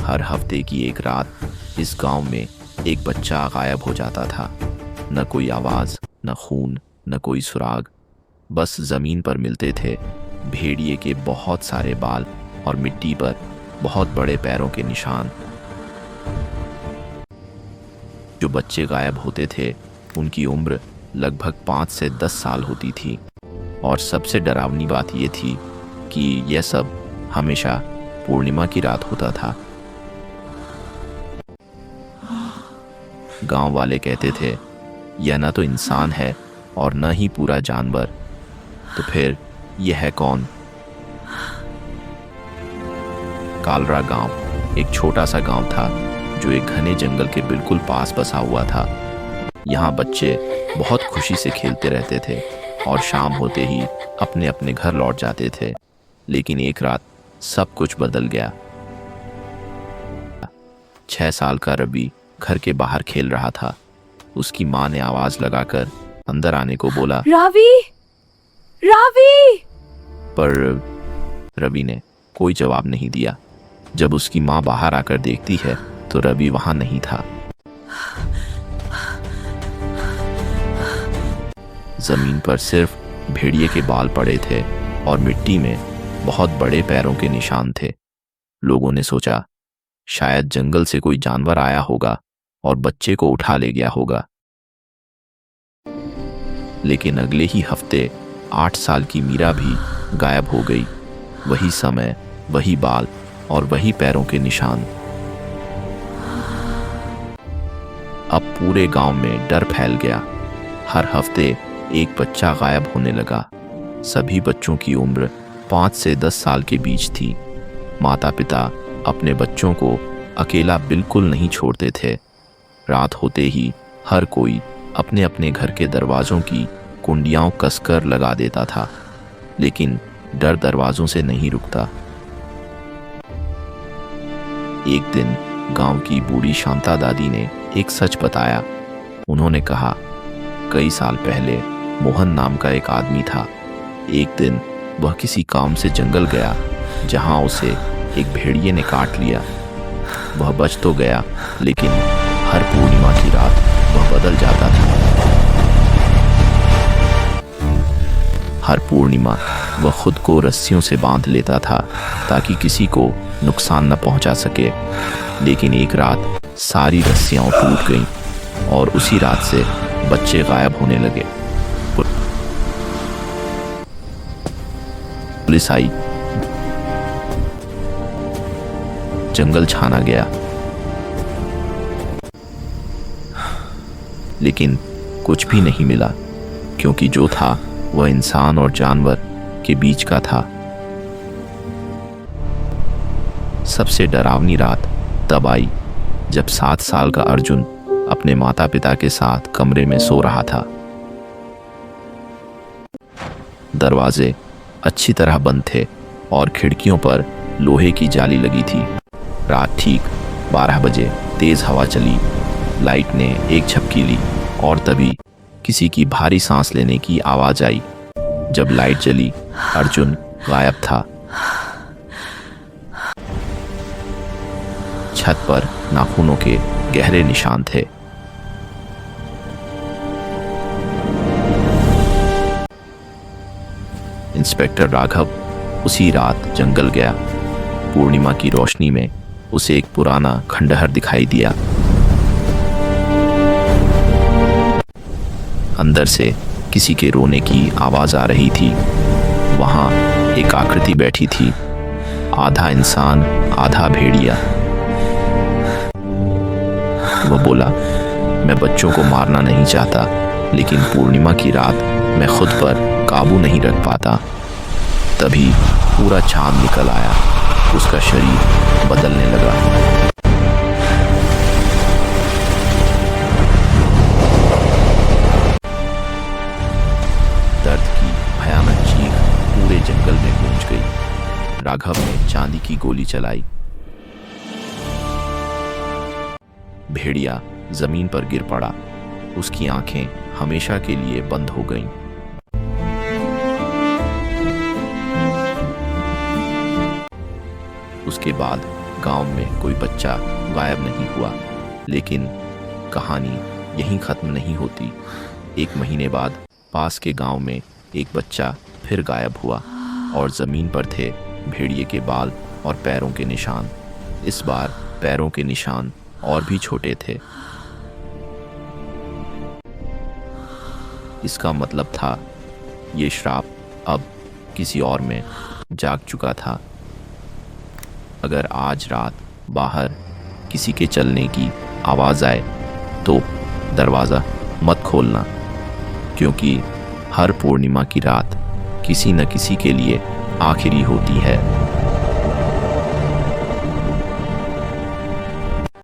हर हफ्ते की एक रात इस गांव में एक बच्चा गायब हो जाता था। न कोई आवाज, न खून, न कोई सुराग। बस जमीन पर मिलते थे भेड़िए के बहुत सारे बाल और मिट्टी पर बहुत बड़े पैरों के निशान। जो बच्चे गायब होते थे उनकी उम्र लगभग 5 से 10 साल होती थी। और सबसे डरावनी बात यह थी कि यह सब हमेशा पूर्णिमा की रात होता था। गांव वाले कहते थे यह न तो इंसान है और न ही पूरा जानवर, तो फिर यह है कौन? कालरा गांव एक छोटा सा गांव था जो एक घने जंगल के बिल्कुल पास बसा हुआ था। यहाँ बच्चे बहुत खुशी से खेलते रहते थे और शाम होते ही अपने अपने घर लौट जाते थे। लेकिन एक रात सब कुछ बदल गया। 6 साल का रवि घर के बाहर खेल रहा था। उसकी माँ ने आवाज लगाकर अंदर आने को बोला, रावी, रावी। पर रवि ने कोई जवाब नहीं दिया। जब उसकी माँ बाहर आकर देखती है तो रवि वहां नहीं था। जमीन पर सिर्फ भेड़िए के बाल पड़े थे और मिट्टी में बहुत बड़े पैरों के निशान थे। लोगों ने सोचा शायद जंगल से कोई जानवर आया होगा और बच्चे को उठा ले गया होगा। लेकिन अगले ही हफ्ते 8 साल की मीरा भी गायब हो गई। वही समय, वही बाल और वही पैरों के निशान। अब पूरे गांव में डर फैल गया। हर हफ्ते एक बच्चा गायब होने लगा। सभी बच्चों की उम्र 5 से 10 साल के बीच थी। माता पिता अपने बच्चों को अकेला बिल्कुल नहीं छोड़ते थे। रात होते ही हर कोई अपने अपने घर के दरवाजों की कुंडियां कसकर लगा देता था। लेकिन डर दरवाजों से नहीं रुकता। एक दिन गांव की बूढ़ी शांता दादी ने एक सच बताया। उन्होंने कहा, कई साल पहले मोहन नाम का एक आदमी था। एक दिन वह किसी काम से जंगल गया जहां उसे एक भेड़िए ने काट लिया। वह बच तो गया, लेकिन हर पूर्णिमा की रात वह बदल जाता था। हर पूर्णिमा वह खुद को रस्सियों से बांध लेता था ताकि किसी को नुकसान न पहुंचा सके। लेकिन एक रात सारी रस्सियां टूट गईं और उसी रात से बच्चे गायब होने लगे। पुलिस आई, जंगल छाना गया, लेकिन कुछ भी नहीं मिला, क्योंकि जो था वह इंसान और जानवर के बीच का था। सबसे डरावनी रात तब आई जब 7 साल का अर्जुन अपने माता पिता के साथ कमरे में सो रहा था। दरवाजे अच्छी तरह बंद थे और खिड़कियों पर लोहे की जाली लगी थी। रात ठीक 12 बजे तेज हवा चली। लाइट ने एक झपकी ली और तभी किसी की भारी सांस लेने की आवाज आई। जब लाइट जली, अर्जुन गायब था। छत पर नाखूनों के गहरे निशान थे। इंस्पेक्टर राघव उसी रात जंगल गया। पूर्णिमा की रोशनी में उसे एक पुराना खंडहर दिखाई दिया। अंदर से किसी के रोने की आवाज आ रही थी। वहां एक आकृति बैठी थी, आधा इंसान आधा भेड़िया। वह बोला, मैं बच्चों को मारना नहीं चाहता, लेकिन पूर्णिमा की रात मैं खुद पर काबू नहीं रख पाता। तभी पूरा चांद निकल आया। उसका शरीर बदलने लगा। दर्द की भयानक चीख पूरे जंगल में गूंज गई। राघव ने चांदी की गोली चलाई। भेड़िया जमीन पर गिर पड़ा। उसकी आंखें हमेशा के लिए बंद हो गईं। उसके बाद गांव में कोई बच्चा गायब नहीं हुआ, लेकिन कहानी यहीं ख़त्म नहीं होती। 1 महीने बाद पास के गांव में एक बच्चा फिर गायब हुआ और ज़मीन पर थे भेड़िए के बाल और पैरों के निशान। इस बार पैरों के निशान और भी छोटे थे। इसका मतलब था ये श्राप अब किसी और में जाग चुका था। अगर आज रात बाहर किसी के चलने की आवाज़ आए तो दरवाज़ा मत खोलना, क्योंकि हर पूर्णिमा की रात किसी न किसी के लिए आखिरी होती है।